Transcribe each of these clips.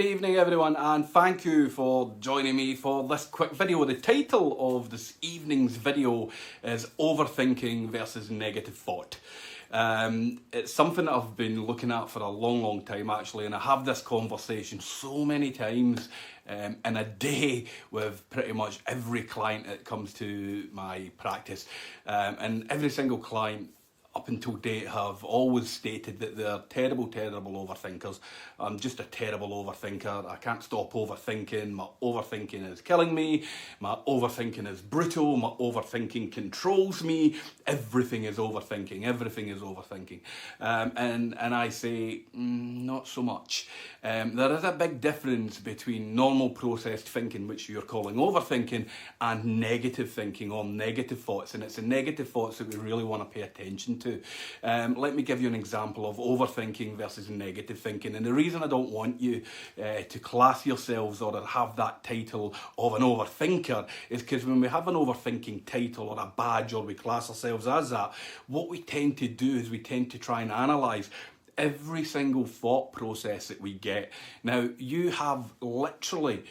Good evening everyone, and thank you for joining me for this quick video. The title of this evening's video is Overthinking versus Negative Thought. It's something that I've been looking at for a long time actually, and I have this conversation so many times in a day with pretty much every client that comes to my practice, and every single client up until date have always stated that they're terrible overthinkers. I'm just a terrible overthinker. I can't stop overthinking. My overthinking is killing me. My overthinking is brutal. My overthinking controls me. Everything is overthinking. Everything is overthinking. And I say, not so much. There is a big difference between normal processed thinking, which you're calling overthinking, and negative thinking or negative thoughts. And it's the negative thoughts that we really want to pay attention to. Let me give you an example of overthinking versus negative thinking. And the reason I don't want you to class yourselves or have that title of an overthinker is because when we have an overthinking title or a badge, or we class ourselves as that, what we tend to do is we tend to try and analyse every single thought process that we get. Now, you have literally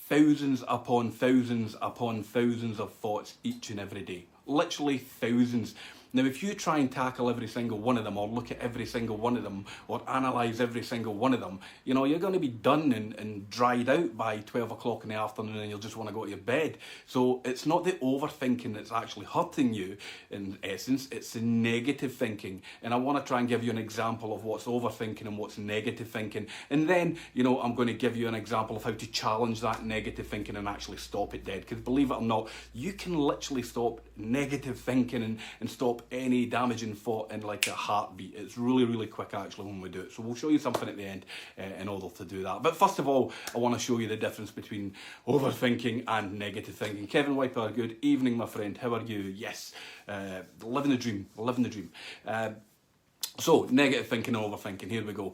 thousands upon thousands upon thousands of thoughts each and every day. Literally thousands. Now, if you try and tackle every single one of them, or look at every single one of them, or analyse every single one of them, you know, you're going to be done and dried out by 12 o'clock in the afternoon, and you'll just want to go to your bed. So it's not the overthinking that's actually hurting you, in essence, it's the negative thinking. And I want to try and give you an example of what's overthinking and what's negative thinking. And then, you know, I'm going to give you an example of how to challenge that negative thinking and actually stop it dead. Because believe it or not, you can literally stop negative thinking and stop any damaging thought in like a heartbeat. It's really quick actually when we do it. So we'll show you something at the end in order to do that. But first of all, I want to show you the difference between overthinking and negative thinking. Kevin Wiper, good evening my friend, how are you? Yes, living the dream, living the dream. So negative thinking and overthinking, here we go.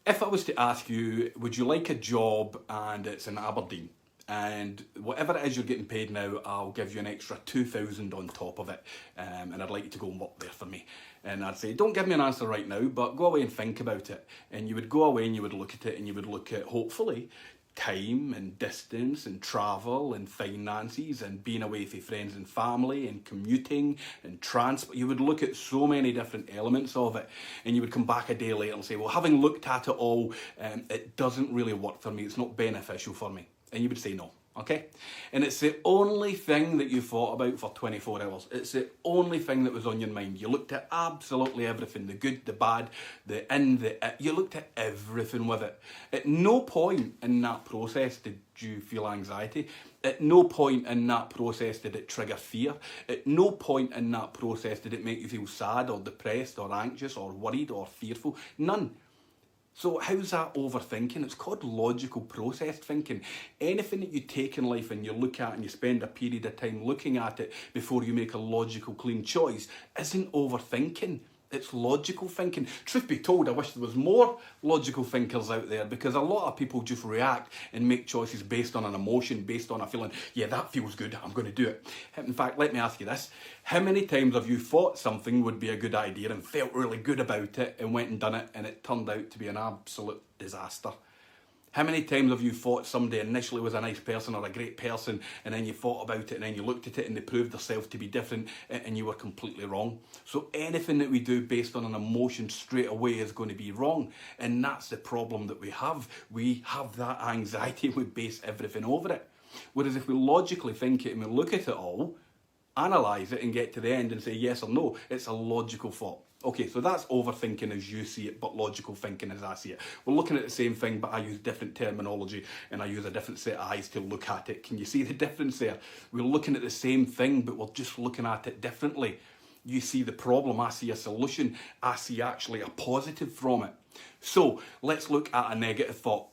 If I was to ask you, would you like a job and it's in Aberdeen, and whatever it is you're getting paid now, I'll give you an extra 2,000 on top of it, and I'd like you to go and work there for me. And I'd say, don't give me an answer right now, but go away and think about it. And you would go away and you would look at it, and you would look at, hopefully, time and distance and travel and finances and being away from friends and family and commuting and transport. You would look at so many different elements of it, and you would come back a day later and say, well, having looked at it all, it doesn't really work for me. It's not beneficial for me. And you would say no, okay? And it's the only thing that you thought about for 24 hours. It's the only thing that was on your mind. You looked at absolutely everything, the good, the bad, the in, the it. You looked at everything with it. At no point in that process did you feel anxiety. At no point in that process did it trigger fear. At no point in that process did it make you feel sad or depressed or anxious or worried or fearful. None. So how's that overthinking? It's called logical processed thinking. Anything that you take in life and you look at and you spend a period of time looking at it before you make a logical, clean choice isn't overthinking. It's logical thinking. Truth be told, I wish there was more logical thinkers out there, because a lot of people just react and make choices based on an emotion, based on a feeling, yeah, that feels good, I'm going to do it. In fact, let me ask you this. How many times have you thought something would be a good idea and felt really good about it and went and done it, and it turned out to be an absolute disaster? How many times have you thought somebody initially was a nice person or a great person, and then you thought about it and then you looked at it and they proved themselves to be different and you were completely wrong? So anything that we do based on an emotion straight away is going to be wrong. And that's the problem that we have. We have that anxiety, we base everything over it. Whereas if we logically think it and we look at it all, analyse it and get to the end and say yes or no, it's a logical thought. Okay, so that's overthinking as you see it, but logical thinking as I see it. We're looking at the same thing, but I use different terminology and I use a different set of eyes to look at it. Can you see the difference there? We're looking at the same thing, but we're just looking at it differently. You see the problem, I see a solution, I see actually a positive from it. So let's look at a negative thought.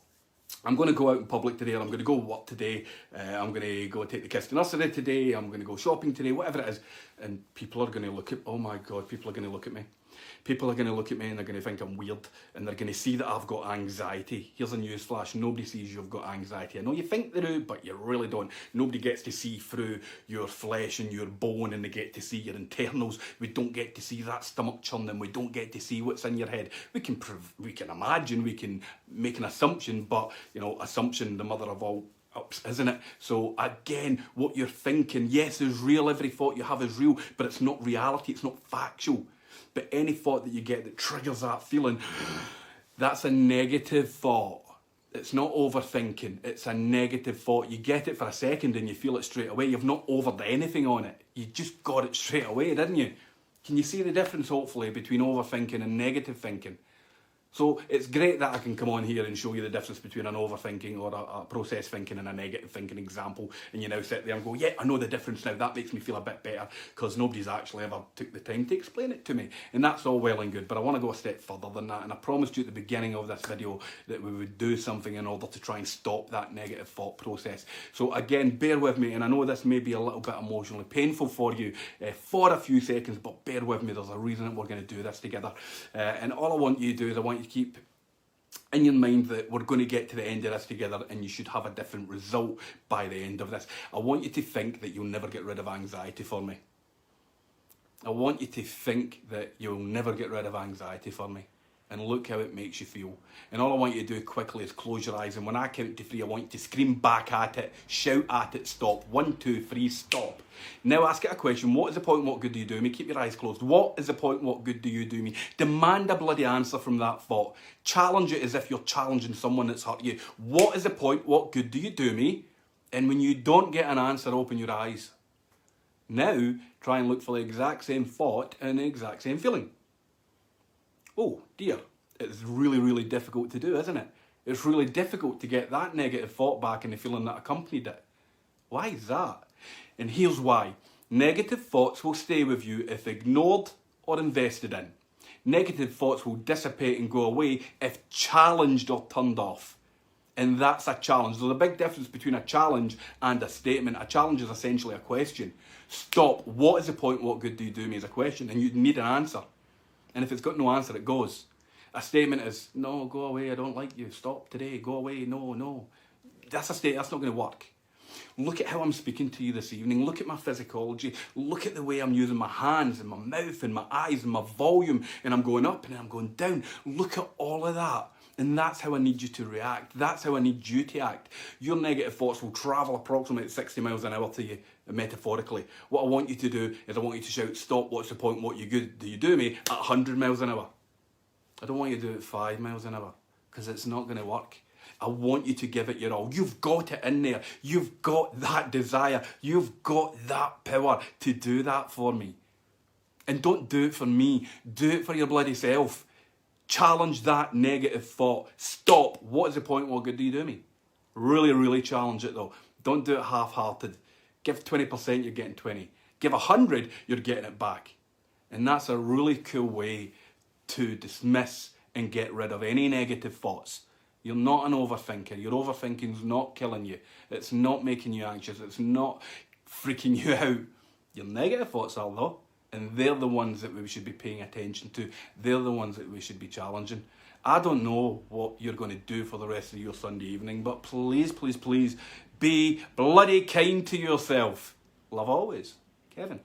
I'm going to go out in public today, and I'm going to go work today, I'm going to go take the kids to nursery today, I'm going to go shopping today, whatever it is, and people are going to look at, oh my God, people are going to look at me. People are going to look at me and they're going to think I'm weird, and they're going to see that I've got anxiety. Here's a newsflash: nobody sees you've got anxiety. I know you think they do, but you really don't. Nobody gets to see through your flesh and your bone, and they get to see your internals. We don't get to see that stomach churning. We don't get to see what's in your head. We can imagine, we can make an assumption, but assumption, the mother of all ups, isn't it? So again, what you're thinking, yes, is real. Every thought you have is real, but it's not reality. It's not factual. But any thought that you get that triggers that feeling, that's a negative thought. It's not overthinking. It's a negative thought. You get it for a second and you feel it straight away. You've not overdone anything on it. You just got it straight away, didn't you? Can you see the difference, hopefully, between overthinking and negative thinking? So it's great that I can come on here and show you the difference between an overthinking or a process thinking and a negative thinking example, and you now sit there and go, yeah, I know the difference now. That makes me feel a bit better, because nobody's actually ever took the time to explain it to me. And that's all well and good, but I want to go a step further than that, and I promised you at the beginning of this video that we would do something in order to try and stop that negative thought process. So again, bear with me, and I know this may be a little bit emotionally painful for you for a few seconds, but bear with me. There's a reason that we're going to do this together. And all I want you to do is I want you to keep in your mind that we're going to get to the end of this together, and you should have a different result by the end of this. I want you to think that you'll never get rid of anxiety for me. I want you to think that you'll never get rid of anxiety for me. And look how it makes you feel. And all I want you to do quickly is close your eyes, and when I count to 3, I want you to scream back at it, shout at it, stop. 1, 2, 3, stop. Now ask it a question. What is the point? What good do you do me? Keep your eyes closed. What is the point? What good do you do me? Demand a bloody answer from that thought. Challenge it as if you're challenging someone that's hurt you. What is the point? What good do you do me? And when you don't get an answer, open your eyes. Now try and look for the exact same thought and the exact same feeling. Oh dear, it's really, really difficult to do, isn't it? It's really difficult to get that negative thought back and the feeling that accompanied it. Why is that? And here's why. Negative thoughts will stay with you if ignored or invested in. Negative thoughts will dissipate and go away if challenged or turned off. And that's a challenge. There's a big difference between a challenge and a statement. A challenge is essentially a question. Stop. What is the point? What good do you do me is a question, and you need an answer. And if it's got no answer, it goes. A statement is, no, go away, I don't like you, stop today, go away, no. That's a statement, that's not going to work. Look at how I'm speaking to you this evening. Look at my physiology. Look at the way I'm using my hands and my mouth and my eyes and my volume. And I'm going up and I'm going down. Look at all of that. And that's how I need you to react. That's how I need you to act. Your negative thoughts will travel approximately 60 miles an hour to you, metaphorically. What I want you to do is I want you to shout, stop, what's the point, what do you do me, at 100 miles an hour. I don't want you to do it 5 miles an hour, because it's not going to work. I want you to give it your all. You've got it in there. You've got that desire. You've got that power to do that for me. And don't do it for me. Do it for your bloody self. Challenge that negative thought. Stop. What is the point? What good do you do me? Really, really challenge it though. Don't do it half-hearted. Give 20%, you're getting 20. Give 100, you're getting it back. And that's a really cool way to dismiss and get rid of any negative thoughts. You're not an overthinker. Your overthinking's not killing you. It's not making you anxious. It's not freaking you out. Your negative thoughts are though. And they're the ones that we should be paying attention to. They're the ones that we should be challenging. I don't know what you're going to do for the rest of your Sunday evening, but please, please, please be bloody kind to yourself. Love always, Kevin.